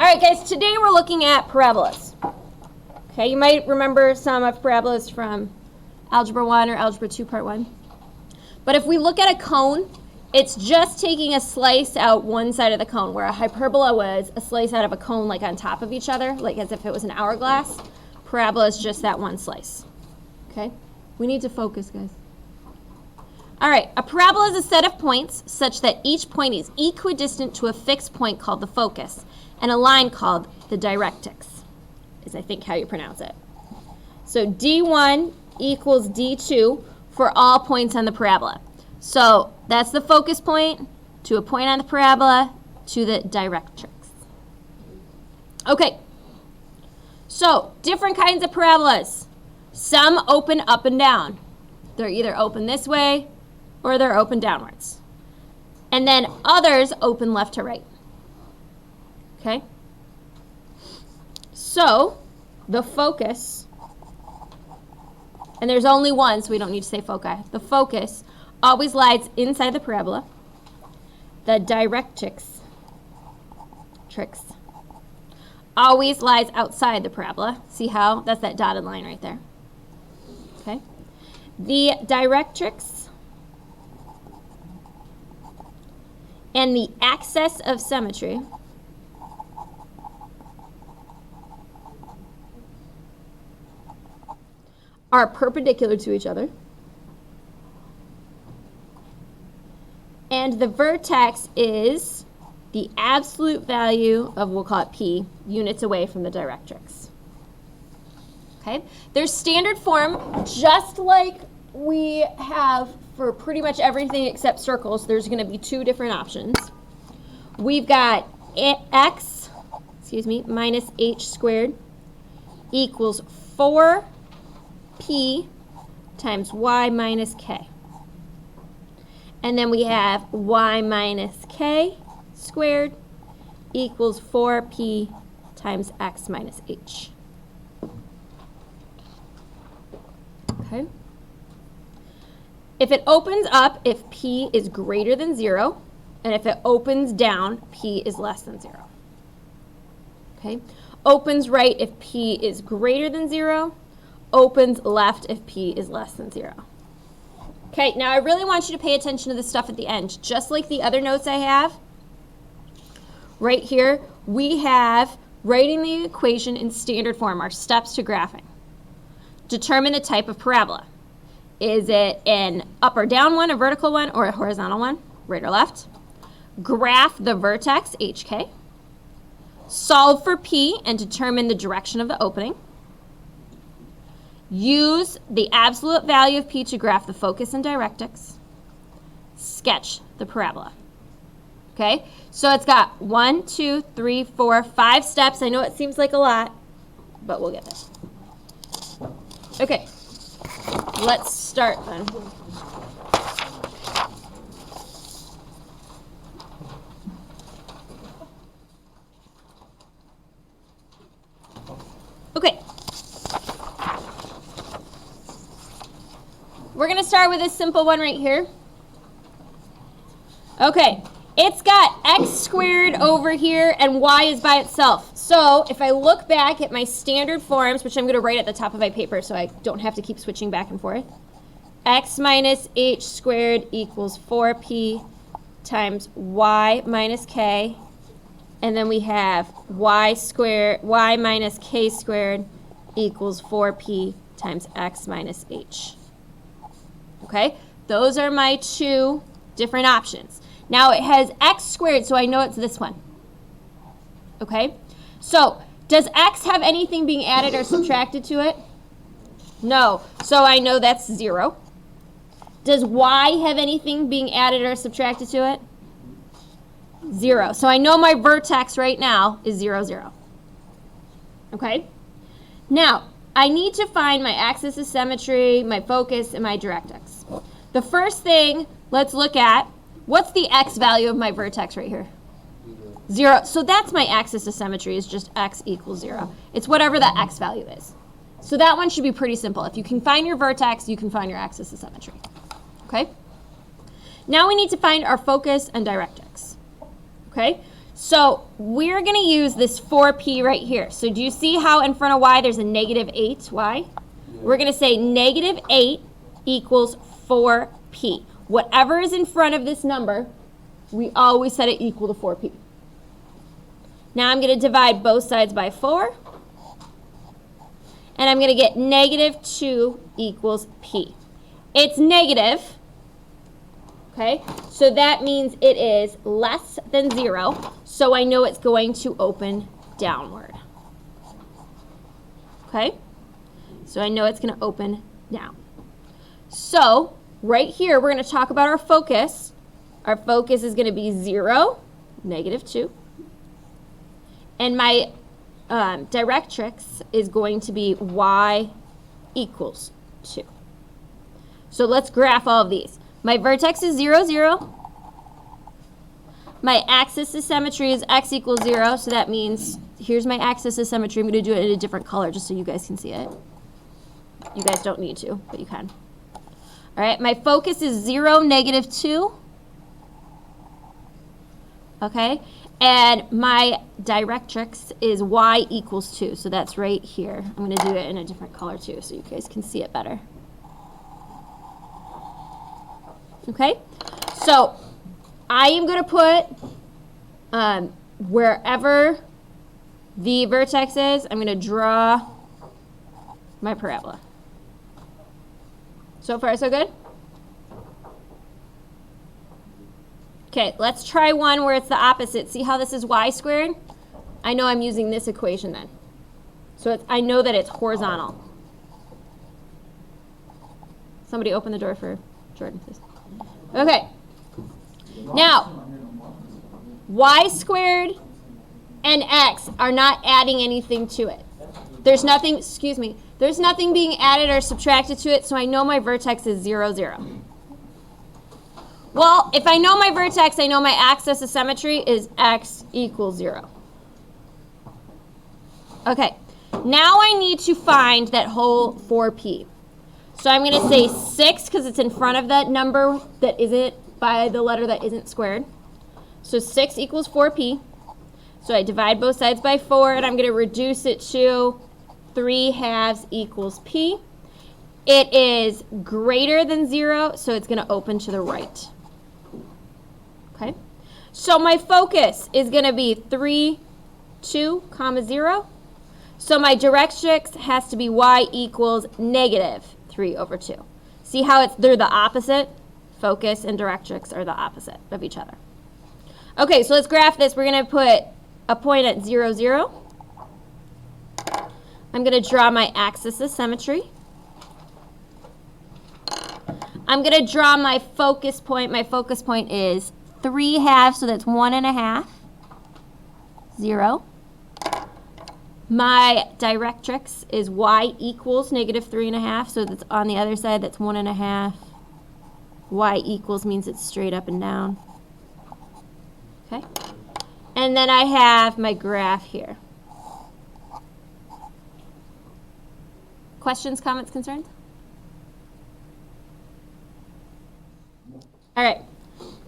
right, guys, today we're looking at parabolas. Okay, you might remember some of parabolas from Algebra 1 or Algebra 2 Part 1. But if we look at a cone, it's just taking a slice out one side of the cone, where a hyperbola was a slice out of a cone like on top of each other, like as if it was an hourglass. Parabola is just that one slice. Okay? We need to focus, guys. All right, a parabola is a set of points such that each point is equidistant to a fixed point called the focus, and a line called the directrix, is I think how you pronounce it. So D1 equals D2 for all points on the parabola. So that's the focus point to a point on the parabola to the directrix. Okay, so different kinds of parabolas. Some open up and down. They're either open this way or they're open downwards. And then others open left to right. Okay? So the focus, and there's only one, so we don't need to say foci. The focus always lies inside the parabola. The directrix always lies outside the parabola. See how? That's that dotted line right there. Okay? The directrix and the axis of symmetry are perpendicular to each other. And the vertex is the absolute value of, we'll call it P, units away from the directrix. Okay? There's standard form, just like we have for pretty much everything except circles. There's going to be two different options. We've got x, minus h squared equals 4p times y minus k. And then we have y minus k squared equals 4p times x minus h. Okay. If it opens up, if p is greater than 0, and if it opens down, p is less than 0. Okay. Opens right if p is greater than 0. Opens left if p is less than 0. Okay, now I really want you to pay attention to the stuff at the end. Just like the other notes I have, right here, we have writing the equation in standard form, our steps to graphing. Determine the type of parabola. Is it an up or down one, a vertical one, or a horizontal one, right or left? Graph the vertex, HK. Solve for P and determine the direction of the opening. Use the absolute value of P to graph the focus and directrix. Sketch the parabola. Okay, so it's got 1, 2, 3, 4, 5 steps. I know it seems like a lot, but we'll get there. Okay, let's start then. Okay. We're going to start with this simple one right here. Okay, it's got x squared over here and y is by itself. So if I look back at my standard forms, which I'm going to write at the top of my paper so I don't have to keep switching back and forth, x minus h squared equals 4p times y minus k, and then we have y minus k squared equals 4p times x minus h. Okay, those are my two different options. Now it has x squared, so I know it's this one. Okay, so does x have anything being added or subtracted to it? No, so I know that's 0. Does y have anything being added or subtracted to it? 0. So I know my vertex right now is 0, 0. Okay, now I need to find my axis of symmetry, my focus, and my directrix. The first thing, let's look at, what's the x value of my vertex right here? 0. So that's my axis of symmetry, is just x equals 0. It's whatever the x value is. So that one should be pretty simple. If you can find your vertex, you can find your axis of symmetry. Okay? Now we need to find our focus and directrix. Okay? So we're going to use this 4p right here. So do you see how in front of y there's a negative 8y? Yeah. We're going to say negative 8 equals 4p. Whatever is in front of this number, we always set it equal to 4p. Now I'm going to divide both sides by 4. And I'm going to get negative 2 equals p. It's negative. Okay, so that means it is less than 0, so I know it's going to open downward. Okay, so I know it's going to open down. So right here, we're going to talk about our focus. Our focus is going to be 0, negative 2. And my directrix is going to be y equals 2. So let's graph all of these. My vertex is 0, 0. My axis of symmetry is x equals 0, so that means here's my axis of symmetry. I'm going to do it in a different color just so you guys can see it. You guys don't need to, but you can. All right, my focus is 0, negative 2. Okay, and my directrix is y equals 2, so that's right here. I'm going to do it in a different color too so you guys can see it better. Okay, so I am going to put wherever the vertex is, I'm going to draw my parabola. So far, so good? Okay, let's try one where it's the opposite. See how this is y squared? I know I'm using this equation then. So I know that it's horizontal. Somebody open the door for Jordan, please. Okay, now, y squared and x are not adding anything to it. There's nothing, excuse me, there's nothing being added or subtracted to it, so I know my vertex is 0, 0. Well, if I know my vertex, I know my axis of symmetry is x equals 0. Okay, now I need to find that whole 4p. So I'm going to say 6 because it's in front of that number that isn't by the letter that isn't squared. So 6 equals 4p. So I divide both sides by 4, and I'm going to reduce it to 3/2 equals p. It is greater than 0, so it's going to open to the right. Okay? So my focus is going to be 3, 2, 0. So my directrix has to be y equals negative 3 over 2. See how they're the opposite? Focus and directrix are the opposite of each other. Okay, so let's graph this. We're going to put a point at 0, 0. I'm going to draw my axis of symmetry. I'm going to draw my focus point. My focus point is 3/2, so that's 1.5, 0. My directrix is y equals negative 3.5, so that's on the other side, that's 1.5. Y equals means it's straight up and down. Okay? And then I have my graph here. Questions, comments, concerns? All right.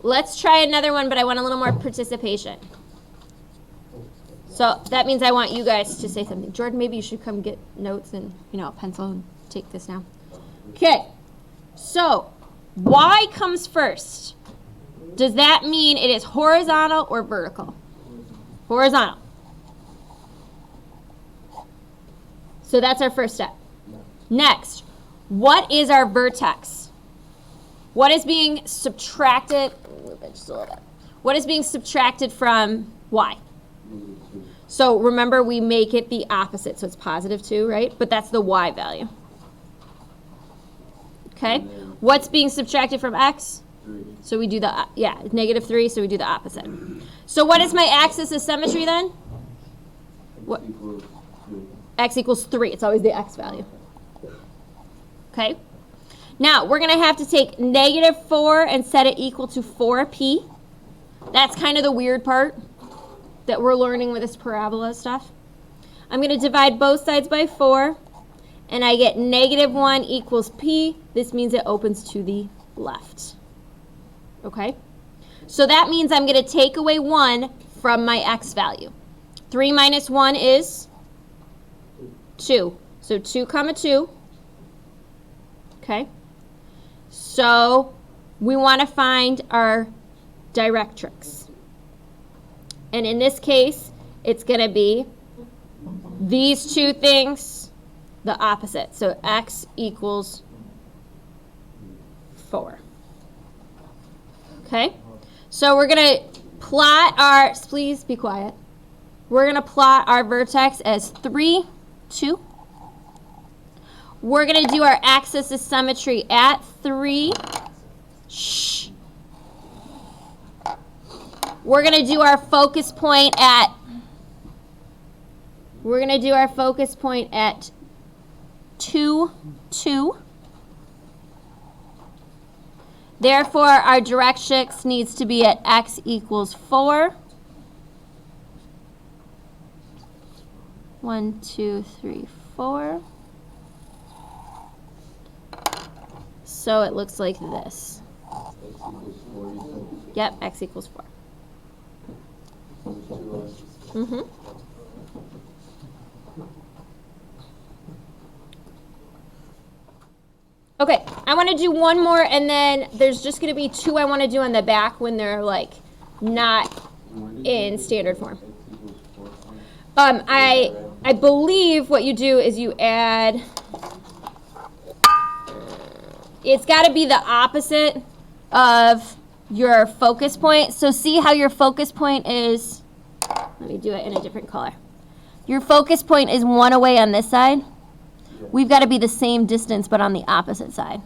Let's try another one, but I want a little more participation. So that means I want you guys to say something. Jordan, maybe you should come get notes and, a pencil and take this now. Okay, so y comes first. Does that mean it is horizontal or vertical? Horizontal. So that's our first step. Next, what is our vertex? What is being subtracted? Just a little bit. What is being subtracted from y? So remember, we make it the opposite, so it's positive 2, right? But that's the y value. Okay? What's being subtracted from x? 3. So we do negative 3, so we do the opposite. So what is my axis of symmetry then? What? X equals 3. It's always the x value. Okay? Now, we're going to have to take negative 4 and set it equal to 4p. That's kind of the weird part that we're learning with this parabola stuff. I'm going to divide both sides by 4, and I get negative 1 equals p. This means it opens to the left. Okay? So that means I'm going to take away 1 from my x value. 3 minus 1 is 2. So 2 comma 2. Okay. So we want to find our directrix. And in this case, it's going to be these two things, the opposite. So x equals 4. Okay? So we're going to plot our, please be quiet. We're going to plot our vertex as 3, 2. We're going to do our axis of symmetry at 3. Shh. We're going to do our focus point at 2, 2. Therefore, our directrix needs to be at x equals 4. 1, 2, 3, 4. So it looks like this. Yep, x equals 4. Mm-hmm. Okay, I want to do one more, and then there's just going to be 2 I want to do on the back when they're like not in standard form. I believe what you do is you add. It's got to be the opposite of your focus point. So see how your focus point is. Let me do it in a different color. Your focus point is 1 away on this side. We've got to be the same distance, but on the opposite side.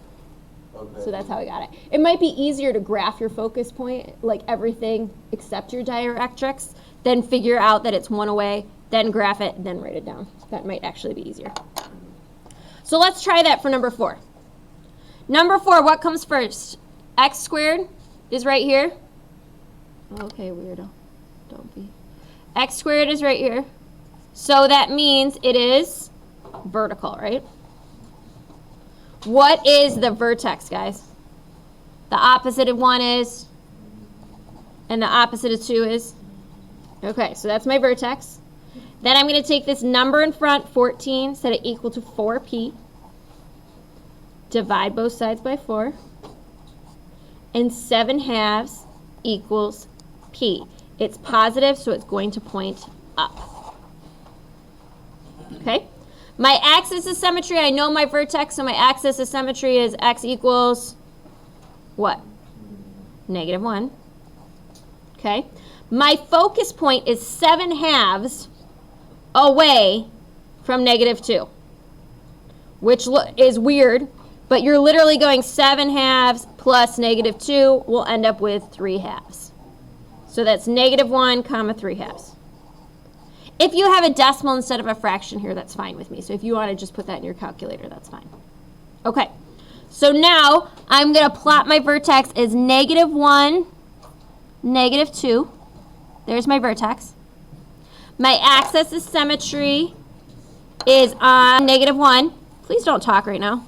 Okay. So that's how I got it. It might be easier to graph your focus point, like everything except your directrix, then figure out that it's 1 away, then graph it, then write it down. That might actually be easier. So let's try that for number 4. Number 4, what comes first? X squared is right here. Okay, weirdo. Don't be. X squared is right here. So that means it is vertical, right? What is the vertex, guys? The opposite of 1 is, and the opposite of 2 is. Okay, so that's my vertex. Then I'm going to take this number in front, 14, set it equal to 4p. Divide both sides by 4. And 7/2 equals p. It's positive, so it's going to point up. Okay? My axis of symmetry, I know my vertex, so my axis of symmetry is x equals what? -1. Okay? My focus point is 7/2 away from -2, which is weird, but you're literally going 7/2 plus -2 will end up with 3/2. So that's -1 comma 3/2. If you have a decimal instead of a fraction here, that's fine with me. So if you want to just put that in your calculator, that's fine. Okay, so now I'm going to plot my vertex as -1, -2. There's my vertex. My axis of symmetry is on -1. Please don't talk right now.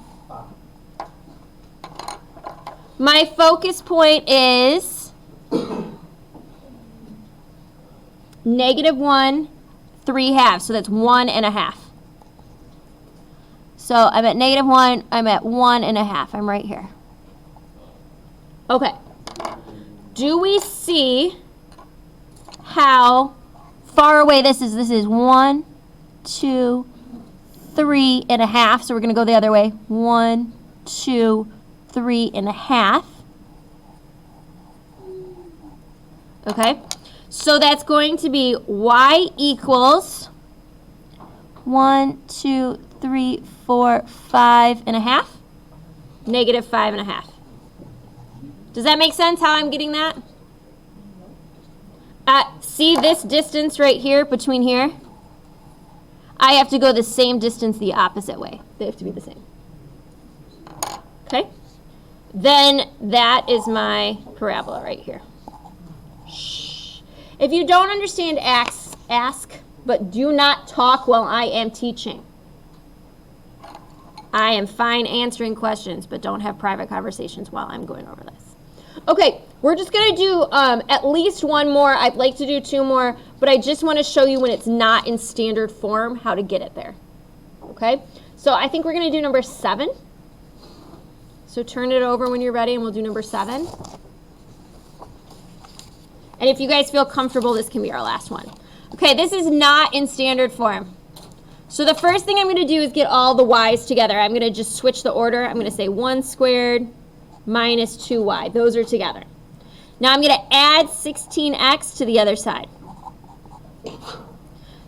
My focus point is -1, 3/2, so that's 1.5. So I'm at -1, I'm at 1.5. I'm right here. Okay. Do we see how far away this is? This is 1, 2, 3.5. So we're going to go the other way. 1, 2, 3.5. Okay. So that's going to be y equals 1, 2, 3, 4, 5.5, -5.5. Does that make sense how I'm getting that? See this distance right here between here? I have to go the same distance the opposite way. They have to be the same. Okay? Then that is my parabola right here. If you don't understand, ask, but do not talk while I am teaching. I am fine answering questions, but don't have private conversations while I'm going over this. Okay, We're just going to do at least one more. I'd like to do two more, but I just want to show you when it's not in standard form how to get it there. Okay? So I think we're going to do number 7. So turn it over when you're ready, and we'll do number 7. And if you guys feel comfortable, this can be our last one. Okay, this is not in standard form. So the first thing I'm going to do is get all the y's together. I'm going to just switch the order. I'm going to say 1 squared minus 2y. Those are together. Now I'm going to add 16x to the other side.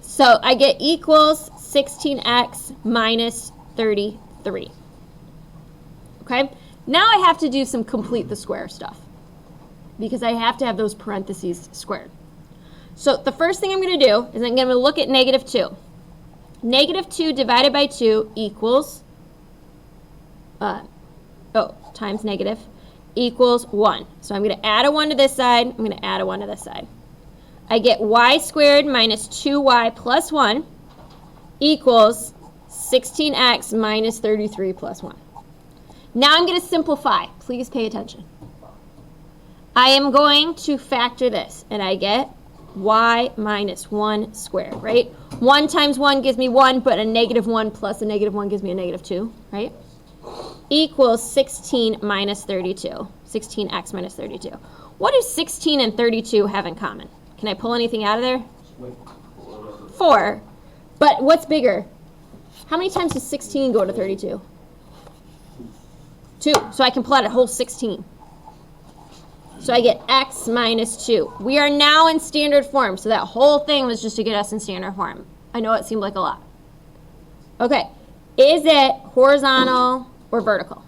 So I get equals 16x minus 33. Okay? Now I have to do some complete the square stuff, because I have to have those parentheses squared. So the first thing I'm going to do is I'm going to look at negative 2. Negative 2 divided by 2 equals, times negative, equals 1. So I'm going to add a 1 to this side. I'm going to add a 1 to this side. I get y squared minus 2y plus 1 equals 16x minus 33 plus 1. Now I'm going to simplify. Please pay attention. I am going to factor this, and I get y minus 1 squared, right? 1 times 1 gives me 1, but a negative 1 plus a negative 1 gives me a negative 2, right? Equals 16 minus 32. 16x minus 32. What do 16 and 32 have in common? Can I pull anything out of there? 4. But what's bigger? How many times does 16 go to 32? 2. So I can pull out a whole 16. So I get x minus 2. We are now in standard form, so that whole thing was just to get us in standard form. I know it seemed like a lot. Okay, is it horizontal or vertical?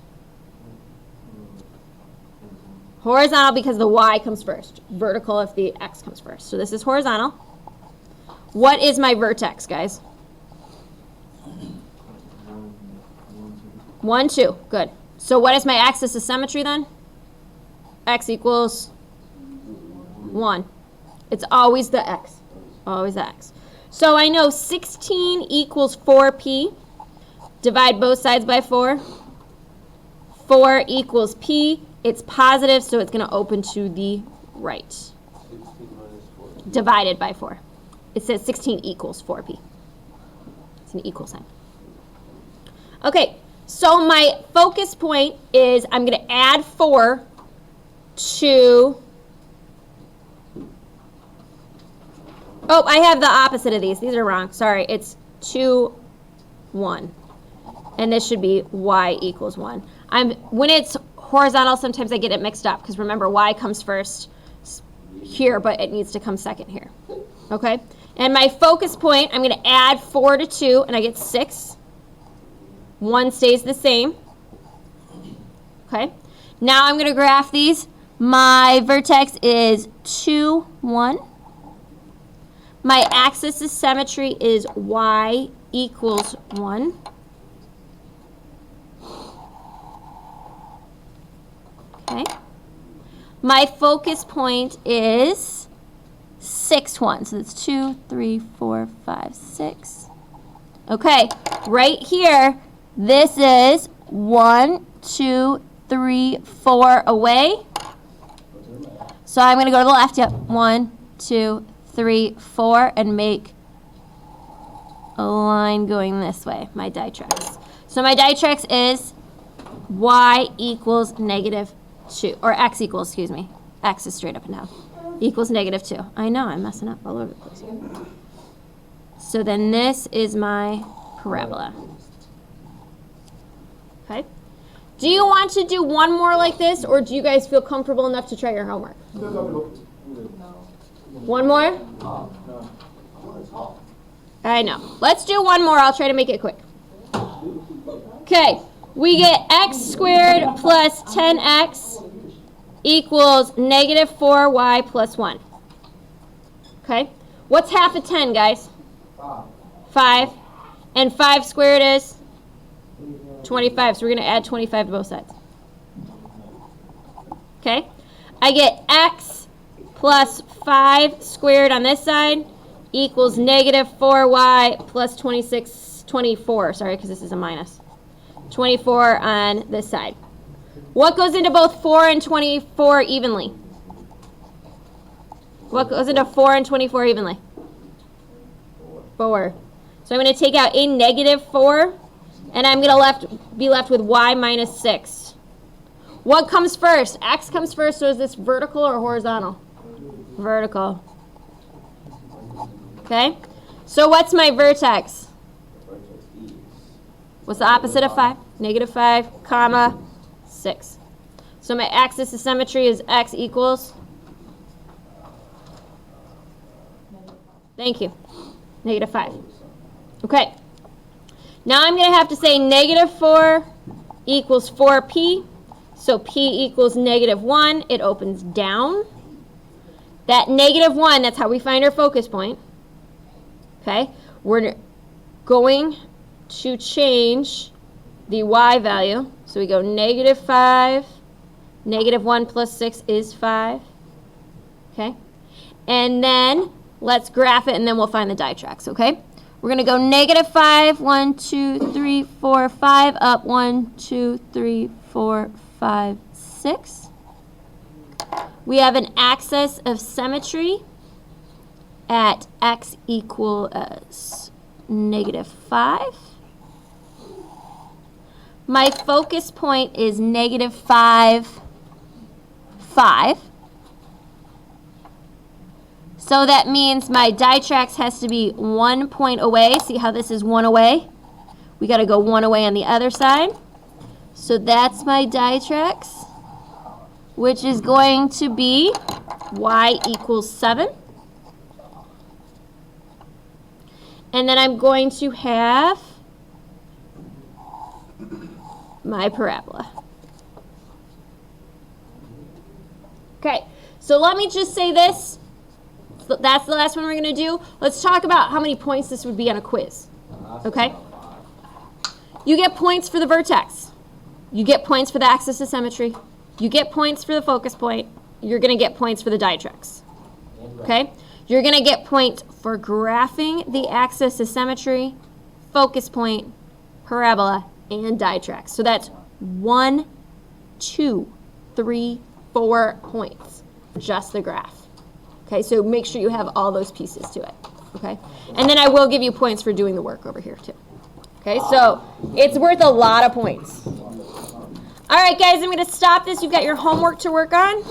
Horizontal because the y comes first. Vertical if the x comes first. So this is horizontal. What is my vertex, guys? 1, 2. Good. So what is my axis of symmetry then? X equals 1. It's always the x. Always the x. So I know 16 equals 4p. Divide both sides by 4. 4 equals p. It's positive, so it's going to open to the right. Divided by 4. It says 16 equals 4p. It's an equal sign. Okay, so my focus point is I'm going to add 4 to, I have the opposite of these. These are wrong. Sorry, it's 2, 1. And this should be y equals 1. When it's horizontal, sometimes I get it mixed up, because remember, y comes first here, but it needs to come second here. Okay? And my focus point, I'm going to add 4 to 2, and I get 6. 1 stays the same. Okay? Now I'm going to graph these. My vertex is 2, 1. My axis of symmetry is y equals 1. Okay. My focus point is 6, 1. So that's 2, 3, 4, 5, 6. Okay. Right here, this is 1, 2, 3, 4 away. So I'm going to go to the left. Yep. 1, 2, 3, 4, and make a line going this way, my ditrix. So my ditrix is y equals negative 2, or x equals, excuse me. X is straight up and down. Equals negative 2. I know, I'm messing up all over the place here. So then this is my parabola. Okay. Do you want to do one more like this, or do you guys feel comfortable enough to try your homework? One more? I know. Let's do one more. I'll try to make it quick. Okay. We get x squared plus 10x equals negative 4y plus 1. Okay. What's half of 10, guys? 5. And 5 squared is 25. So we're going to add 25 to both sides. Okay. I get x plus 5 squared on this side equals negative 4y plus 24. Sorry, because this is a minus. 24 on this side. What goes into both 4 and 24 evenly? What goes into 4 and 24 evenly? 4. So I'm going to take out a negative 4, and I'm going to be left with y minus 6. What comes first? X comes first, so is this vertical or horizontal? Vertical. Okay? So what's my vertex? What's the opposite of 5? Negative 5, comma, 6. So my axis of symmetry is x equals? Thank you. Negative 5. Okay. Now I'm going to have to say negative 4 equals 4p. So p equals negative 1. It opens down. That negative 1, that's how we find our focus point. Okay. We're going to change the y value. So we go negative 5. Negative 1 plus 6 is 5. Okay. And then let's graph it, and then we'll find the diatracts, okay? We're going to go negative 5, 1, 2, 3, 4, 5, up 1, 2, 3, 4, 5, 6. We have an axis of symmetry at x equals negative 5. My focus point is negative 5, 5. So that means my diatracts has to be 1 point away. See how this is 1 away? We got to go 1 away on the other side. So that's my diatracts, which is going to be y equals 7. And then I'm going to have my parabola. Okay, so let me just say this. That's the last one we're going to do. Let's talk about how many points this would be on a quiz. Okay? You get points for the vertex. You get points for the axis of symmetry. You get points for the focus point. You're going to get points for the diatracts. Okay? You're going to get points for graphing the axis of symmetry, focus point, parabola, and diatracts. So that's 1, 2, 3, 4 points for just the graph. Okay, so make sure you have all those pieces to it. Okay? And then I will give you points for doing the work over here too. Okay, so it's worth a lot of points. All right, guys, I'm going to stop this. You've got your homework to work on.